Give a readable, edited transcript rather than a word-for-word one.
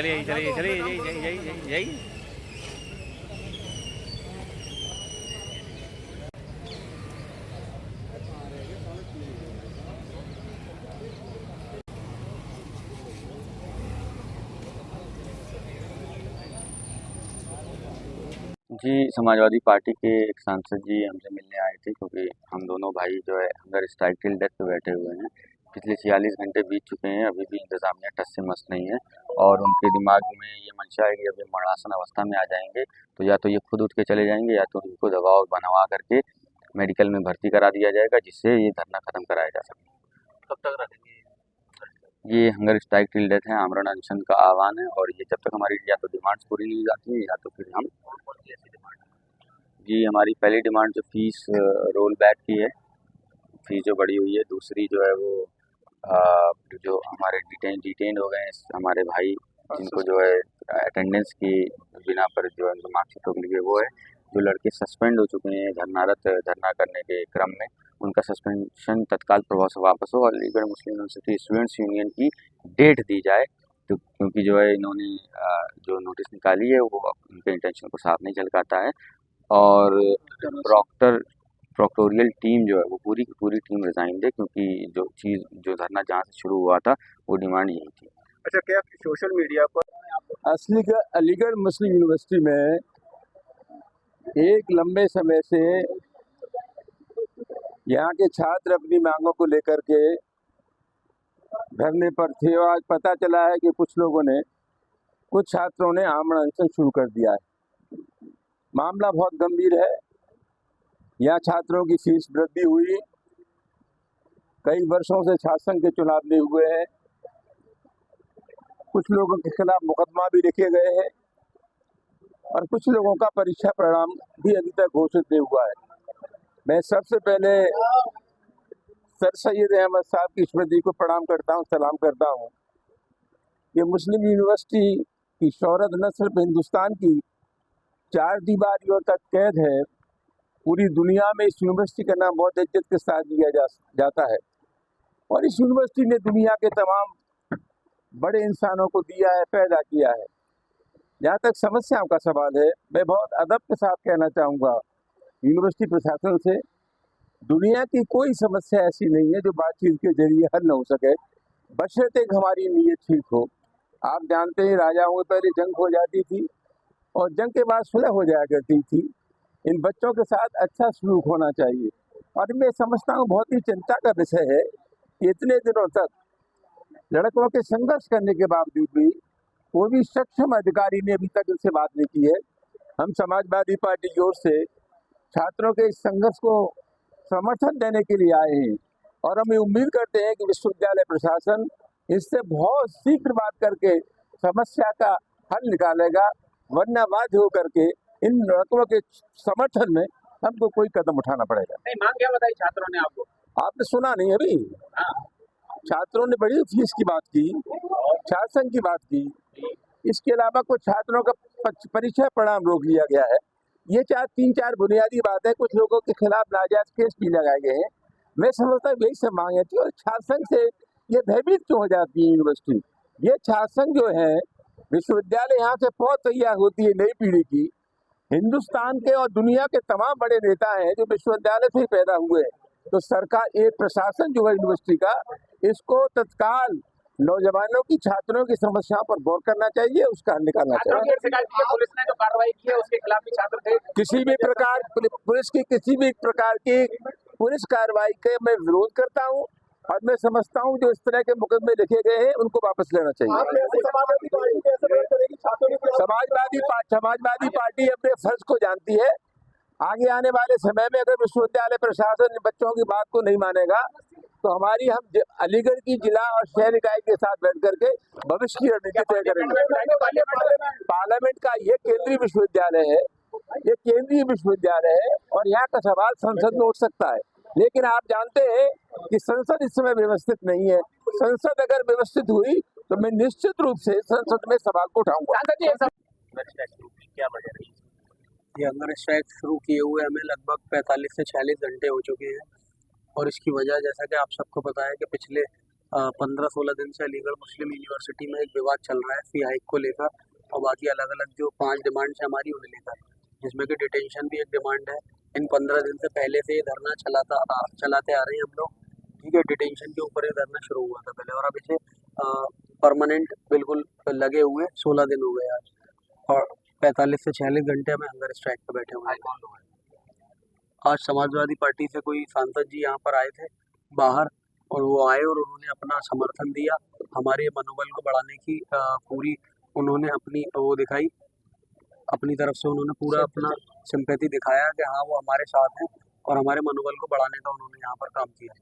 चलिए चलिए चलिए यही यही यही यही यही। जी, समाजवादी पार्टी के एक सांसद जी हमसे मिलने आए थे, क्योंकि हम दोनों भाई जो है हंगर स्ट्राइक टिल डेथ पे बैठे हुए हैं। पिछले 46 घंटे बीत चुके हैं, अभी भी इंतज़ामिया टस से मस नहीं है और उनके दिमाग में ये मंशा है कि जब ये मरणासन अवस्था में आ जाएँगे, तो या तो ये खुद उठ के चले जाएँगे या तो इनको दबाव बनवा करके मेडिकल में भर्ती करा दिया जाएगा, जिससे ये धरना खत्म कराया जा सके। कब तक रखेंगे? ये हंगर स्ट्राइक टिल डेथ है, आमरण अनशन का आह्वान है और ये जब तक हमारी या तो डिमांड्स पूरी नहीं हो जाती हैं या तो फिर हम। कौन सी ऐसी डिमांड? जी, हमारी पहली डिमांड जो फ़ीस रोल बैक की है, फ़ीस जो बढ़ी हुई है। दूसरी जो है वो जो हमारे डिटेन हो गए हैं हमारे भाई, जिनको जो है अटेंडेंस की बिना पर जो है उनको मार्कशीट रोक ली गई, वो है। जो लड़के सस्पेंड हो चुके हैं धरना करने के क्रम में, उनका सस्पेंशन तत्काल प्रभाव से वापस हो और अलीगढ़ मुस्लिम यूनिवर्सिटी स्टूडेंट्स यूनियन की डेट दी जाए। तो क्योंकि जो है इन्होंने जो नोटिस निकाली है वो उनके इंटेंशन को साफ नहीं झलकाता है और प्रोक्टोरियल टीम जो है वो पूरी की पूरी टीम रिज़ाइन दे, क्योंकि जो धरना जहाँ से शुरू हुआ था वो डिमांड यही थी। अच्छा, क्या सोशल मीडिया पर अलीगढ़ मुस्लिम यूनिवर्सिटी में एक लंबे समय से यहाँ के छात्र अपनी मांगों को लेकर के धरने पर थे और आज पता चला है कि कुछ छात्रों ने आमरण अनशन शुरू कर दिया है। मामला बहुत गंभीर है। यहाँ छात्रों की फीस वृद्धि हुई, कई वर्षों से छात्र संघ के चुनाव नहीं हुए हैं, कुछ लोगों के खिलाफ मुकदमा भी लिखे गए हैं और कुछ लोगों का परीक्षा परिणाम भी अभी तक घोषित नहीं हुआ है। मैं सबसे पहले सर सैयद अहमद साहब की स्मृति को प्रणाम करता हूँ, सलाम करता हूँ। ये मुस्लिम यूनिवर्सिटी की शोहरत न सिर्फ हिंदुस्तान की 4 दीवारियों तक कैद है, पूरी दुनिया में इस यूनिवर्सिटी का नाम बहुत इज्जत के साथ लिया जाता है और इस यूनिवर्सिटी ने दुनिया के तमाम बड़े इंसानों को दिया है, पैदा किया है। जहाँ तक समस्याओं का सवाल है, मैं बहुत अदब के साथ कहना चाहूँगा यूनिवर्सिटी प्रशासन से, दुनिया की कोई समस्या ऐसी नहीं है जो बातचीत के जरिए हल न हो सके, बशर्ते हमारी नीयत ठीक हो। आप जानते हैं राजाओं में पहले जंग हो जाती थी और जंग के बाद सुलह हो जाया करती थी। इन बच्चों के साथ अच्छा सलूक होना चाहिए और मैं समझता हूँ बहुत ही चिंता का विषय है कि इतने दिनों तक लड़कों के संघर्ष करने के बावजूद भी कोई भी सक्षम अधिकारी ने अभी तक इनसे बात नहीं की है। हम समाजवादी पार्टी की ओर से छात्रों के इस संघर्ष को समर्थन देने के लिए आए हैं और हम उम्मीद करते हैं कि विश्वविद्यालय प्रशासन इससे बहुत शीघ्र बात करके समस्या का हल निकालेगा, वरना बाध्य होकर के इन लड़कों के समर्थन में हमको कोई कदम उठाना पड़ेगा। नहीं, मांग क्या बताई छात्रों ने आपको? आपने सुना नहीं अभी? हाँ। छात्रों ने बड़ी फीस की बात की, छात्र संघ की बात की, इसके अलावा कुछ छात्रों का परीक्षा परिणाम रोक लिया गया है। ये 3-4 बुनियादी बात है। कुछ लोगों के खिलाफ नाजायज केस भी लगाए गए हैं। मैं समझता हूँ यही सब मांगे थी और छात्र संघ से ये भयभीत क्यों हो जाती है यूनिवर्सिटी? ये छात्र संघ जो है, विश्वविद्यालय यहाँ से बहुत तैयार होती है नई पीढ़ी की। हिंदुस्तान के और दुनिया के तमाम बड़े नेता हैं जो विश्वविद्यालय से ही पैदा हुए हैं। तो सरकार, एक प्रशासन जो है यूनिवर्सिटी का, इसको तत्काल नौजवानों की, छात्रों की समस्याओं पर गौर करना चाहिए, उसका हल निकालना चाहिए। पुलिस ने जो कार्रवाई की है उसके खिलाफ भी छात्र थे। किसी भी प्रकार की पुलिस कार्रवाई के मैं विरोध करता हूँ और मैं समझता हूँ जो इस तरह के मुकदमे लिखे गए हैं उनको वापस लेना चाहिए। समाजवादी पार्टी अपने फर्ज को जानती है। आगे आने वाले समय में अगर विश्वविद्यालय प्रशासन बच्चों की बात को नहीं मानेगा तो हम अलीगढ़ की जिला और शहर इकाई के साथ बैठ करके भविष्य की रणनीति तय करेंगे। पार्लियामेंट का ये केंद्रीय विश्वविद्यालय है और यहाँ का सवाल संसद में उठ सकता है, लेकिन आप जानते हैं कि संसद इस समय व्यवस्थित नहीं है। संसद अगर व्यवस्थित हुई तो मैं निश्चित रूप से संसद में सवाल को उठाऊंगा। क्या वजह रही? ये हंगर स्ट्राइक शुरू किए हुए हमें लगभग 45 से 46 घंटे हो चुके हैं और इसकी वजह, जैसा कि आप सबको पता है कि पिछले 15-16 दिन से अलीगढ़ मुस्लिम यूनिवर्सिटी में एक विवाद चल रहा है फ़ी हाइक को लेकर और बाकी अलग अलग जो 5 डिमांड्स है हमारी उन्हें लेकर, जिसमें कि डिटेंशन भी एक डिमांड है। इन 15 दिन से पहले से ये धरना चलाते आ रहे हैं हम लोग। ठीक है, डिटेंशन के ऊपर ये धरना शुरू हुआ था पहले और अब इसे परमानेंट बिल्कुल लगे हुए 16 दिन हो गए आज, और 45 से 46 घंटे हमें हंगर स्ट्राइक पर बैठे हुए हैं। आज समाजवादी पार्टी से कोई सांसद जी यहाँ पर आए थे बाहर, और वो आए और उन्होंने अपना समर्थन दिया, हमारे मनोबल को बढ़ाने की पूरी उन्होंने अपनी वो दिखाई, अपनी तरफ से उन्होंने पूरा अपना सिंपैथी दिखाया कि हाँ वो हमारे साथ हैं, और हमारे मनोबल को बढ़ाने का उन्होंने यहाँ पर काम किया।